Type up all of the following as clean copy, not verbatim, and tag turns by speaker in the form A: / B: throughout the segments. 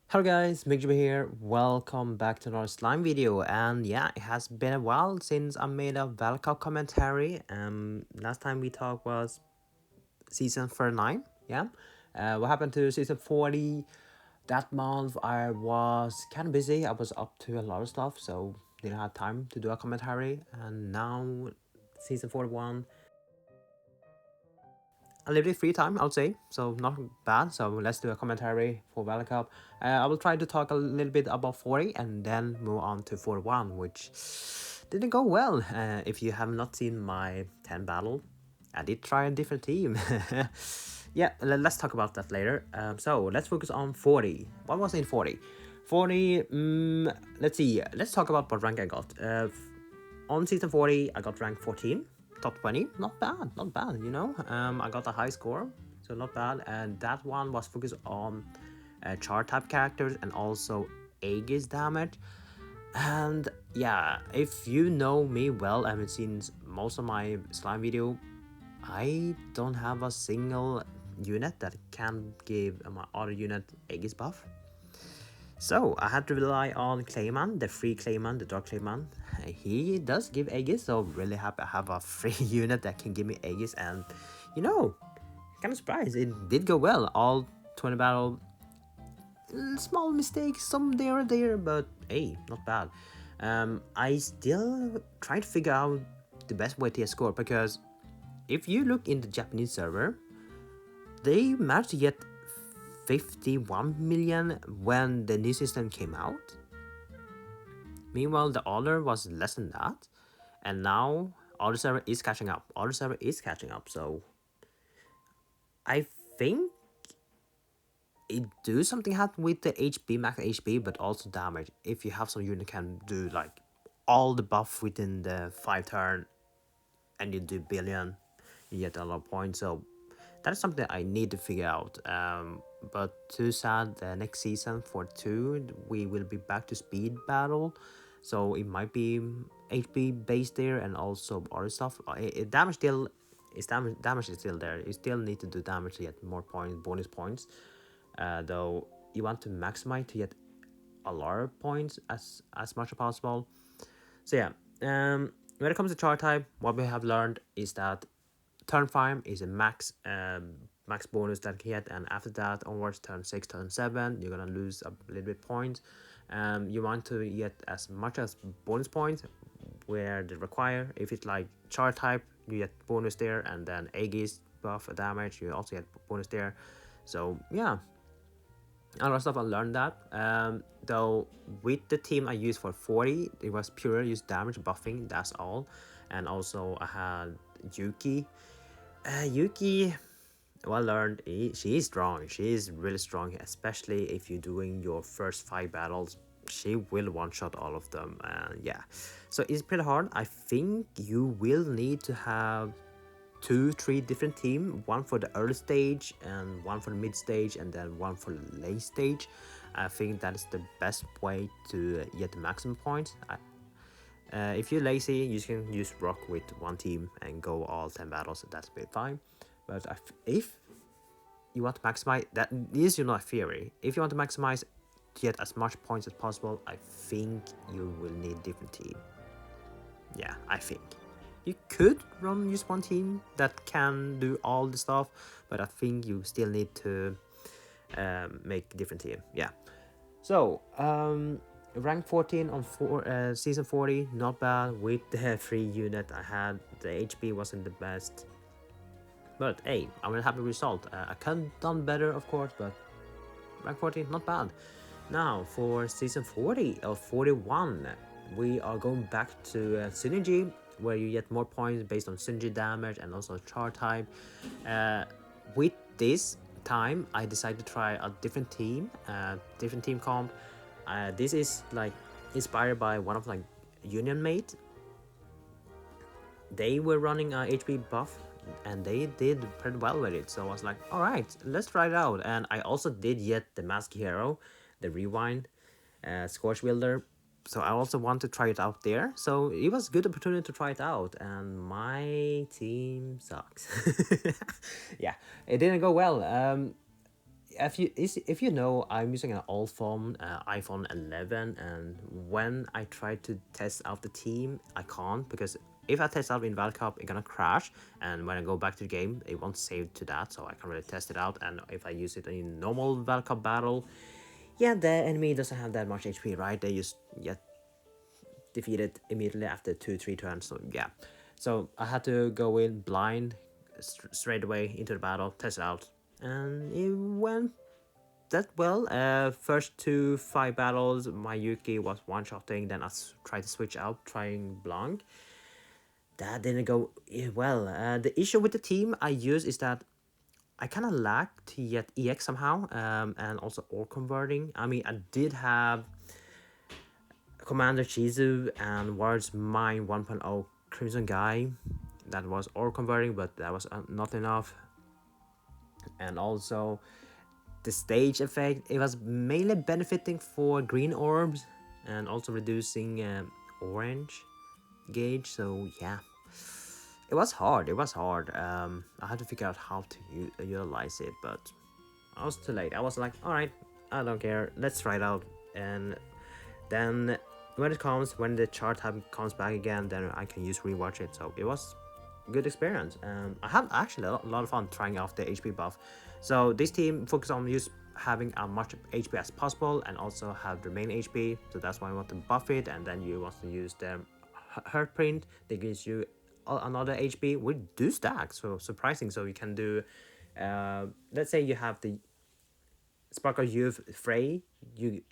A: Hello guys, MikuChibi here. Welcome back to another slime video. And yeah, it has been a while since I made a Valor Cup commentary. Last time we talked was season 39. Yeah. What happened to season 40? That month I was kind of busy. I was up to a lot of stuff, so didn't have time to do a commentary. And now season 41, a little bit free time, I would say, so not bad. So let's do a commentary for Valor Cup. I will try to talk a little bit about 40 and then move on to 41, which didn't go well. If you have not seen my 10 battle, I did try a different team. Yeah, let's talk about that later. So let's focus on 40. What was in 40? 40, let's see, let's talk about what rank I got. On season 40, I got rank 14, top 20. Not bad, not bad, you know. I got a high score, so not bad. And that one was focused on chart type characters and also Aegis damage. And yeah, if you know me well, I haven't seen most of my slime video, I don't have a single unit that can give my other unit Aegis buff. So I had to rely on Clayman, the free Clayman, the Dark Clayman. He does give Aegis, so really happy I have a free unit that can give me Aegis, and you know, kind of surprised it did go well. All 20 battle, small mistakes, some there, but hey, not bad. I still try to figure out the best way to score, because if you look in the Japanese server, they managed to get 51 million when the new system came out. Meanwhile, the other was less than that, and now other server is catching up. Other server is catching up, so I think it do something happen with the HP, max HP, but also damage. If you have some unit can do like all the buff within the 5 turn, and you do billion, you get a lot of points. So that is something I need to figure out. But too sad, the next season for 2, we will be back to speed battle. So it might be HP based there and also other stuff. Damage still is damage is still there. You still need to do damage to get more points, bonus points. Though you want to maximize to get a lot of points as much as possible. So yeah, when it comes to chart type, what we have learned is that turn 5 is a max bonus that you get, and after that onwards, turn 6, turn 7, you're gonna lose a little bit points. You want to get as much as bonus points where they require. If it's like chart type, you get bonus there, and then Aegis buff damage, you also get bonus there. So yeah, a lot of stuff I learned that. Though with the team I used for 40, it was pure use damage buffing, that's all. And also I had Yuki. Yuki, well learned. She is strong. She is really strong, especially if you're doing your first 5 battles. She will one-shot all of them. Yeah, so it's pretty hard. I think you will need to have 2-3 different team, one for the early stage and one for the mid stage and then one for the late stage. I think that is the best way to get the maximum points. If you're lazy, you can use rock with one team and go all 10 battles, that's a bit fine. But if you want to maximize, that is your not theory. If you want to maximize to get as much points as possible, I think you will need different team. Yeah, I think. You could use one team that can do all the stuff, but I think you still need to make a different team. Yeah. So, rank 14 on season 40, not bad. With the free unit I had, the HP wasn't the best. But hey, I'm a happy result. I could have done better, of course, but rank 14, not bad. Now, for season 40 or 41, we are going back to Synergy, where you get more points based on synergy damage and also chart type. With this time, I decided to try a different team comp. This is like inspired by one of my union mate. They were running a HP buff and they did pretty well with it, so I was like, all right, let's try it out. And I also did get the mask hero, the rewind, Scorch Wielder, so I also want to try it out there. So it was a good opportunity to try it out, and my team sucks. Yeah, it didn't go well. if you know, I'm using an old phone, iPhone 11, and when I try to test out the team, I can't, because if I test out in Valor Cup, it's gonna crash, and when I go back to the game, it won't save to that, so I can't really test it out. And if I use it in normal Valor Cup battle, yeah, the enemy doesn't have that much HP, right? They just get defeated immediately after 2-3 turns. So yeah, so I had to go in blind straight away into the battle, test it out, and it went that well. First 2 5 battles, my Yuki was one-shotting. Then I tried to switch out, trying Blanc. That didn't go well. The issue with the team I use is that I kind of lack to get EX somehow, and also ore converting. I mean, I did have Commander Chizu and Ward's Mine 1.0 Crimson Guy that was ore converting, but that was not enough. And also the stage effect, it was mainly benefiting for green orbs and also reducing orange gauge. So yeah, it was hard. I had to figure out how to utilize it, but I was too late. I was like, all right, I don't care, let's try it out. And then when the chart type comes back again, then I can use rewatch it. So it was a good experience. I had actually a lot of fun trying out the HP buff. So this team focus on having as much HP as possible and also have the main HP. So that's why I want to buff it. And then you want to use the hurt print that gives you another HP with 2 stacks. So surprising. So you can do, let's say you have the Sparkle Youth Frey,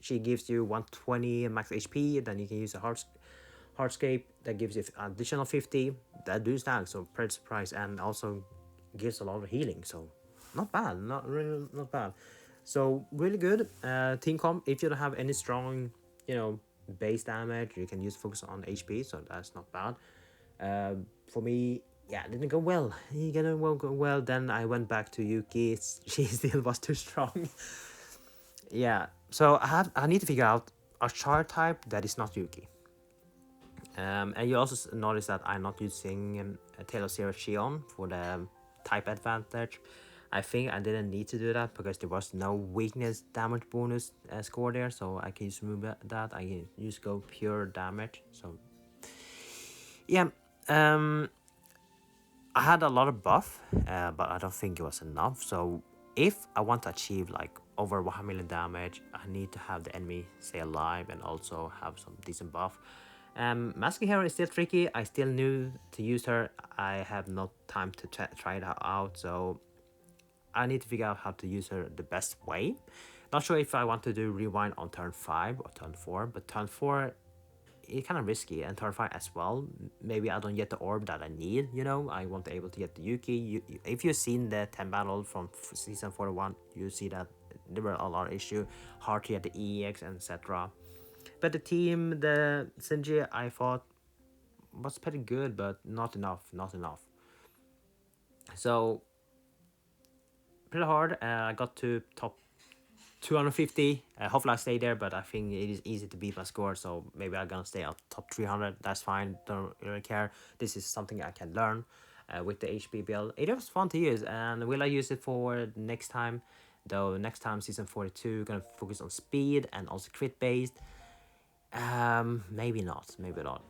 A: she gives you 120 max HP, then you can use a Hardscape that gives you additional 50. That do stacks, so pretty surprise, and also gives a lot of healing. So not bad, not bad. So really good. Team comp. If you don't have any strong, base damage, you can use focus on HP. So that's not bad. For me, yeah, it didn't go well. It didn't go well. Then I went back to Yuki. She still was too strong. Yeah, so I need to figure out a chart type that is not Yuki. And you also notice that I'm not using a Tail of Zero Shion for the type advantage. I think I didn't need to do that because there was no weakness damage bonus score there, so I can just remove that. I can just go pure damage. So yeah, I had a lot of buff, but I don't think it was enough. So if I want to achieve like over 1 million damage, I need to have the enemy stay alive and also have some decent buff. Masking Hero is still tricky. I still new to use her. I have no time to try it out, so I need to figure out how to use her the best way. Not sure if I want to do rewind on turn 5 or turn 4, but turn 4 it's kind of risky, and turn 5 as well. Maybe I don't get the orb that I need, I won't be able to get the Yuki. If you've seen the 10 battle from season 41, you see that there were a lot of issue, hard to get the EX, etc. But the team, the Shinji, I thought was pretty good, but not enough. So pretty hard. I got to top 250. Hopefully I stay there, but I think it is easy to beat my score, so maybe I'm gonna stay at top 300. That's fine, don't really care. This is something I can learn with the HP build. It was fun to use, and will I use it for next time? Though next time, season 42, gonna focus on speed and also crit based. Maybe not.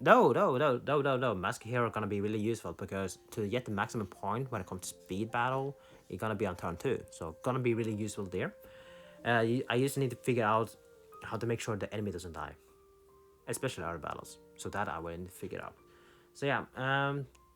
A: No. Mask Hero gonna be really useful because to get the maximum point when it comes to speed battle, it's gonna be on turn 2. So gonna be really useful there. I just need to figure out how to make sure the enemy doesn't die, especially our battles. So that I will figure out. So yeah,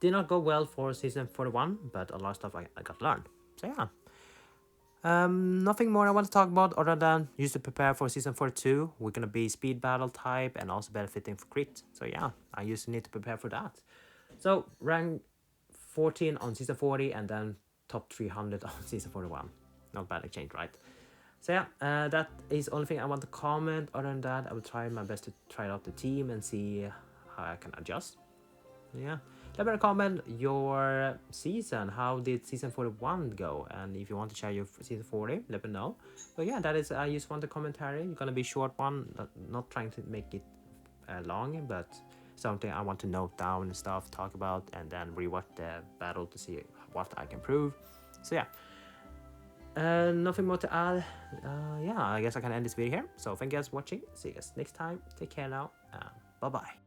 A: did not go well for season 41, but a lot of stuff I got learned. So yeah. Nothing more I want to talk about other than use to prepare for season 42. We're gonna be speed battle type and also benefiting for crit. So yeah, I used to need to prepare for that. So rank 14 on season 40 and then top 300 on season 41. Not bad exchange, right? So yeah, that is the only thing I want to comment. Other than that, I will try my best to try out the team and see how I can adjust. Yeah, let me comment your season. How did season 41 go? And if you want to share your season 40, let me know. But yeah, that is, I just want a commentary. It's gonna be short one, not trying to make it long, but something I want to note down and stuff, talk about, and then rewatch the battle to see what I can prove. So yeah. Nothing more to add. Yeah, I guess I can end this video here. So thank you guys for watching. See you guys next time. Take care now. Bye bye.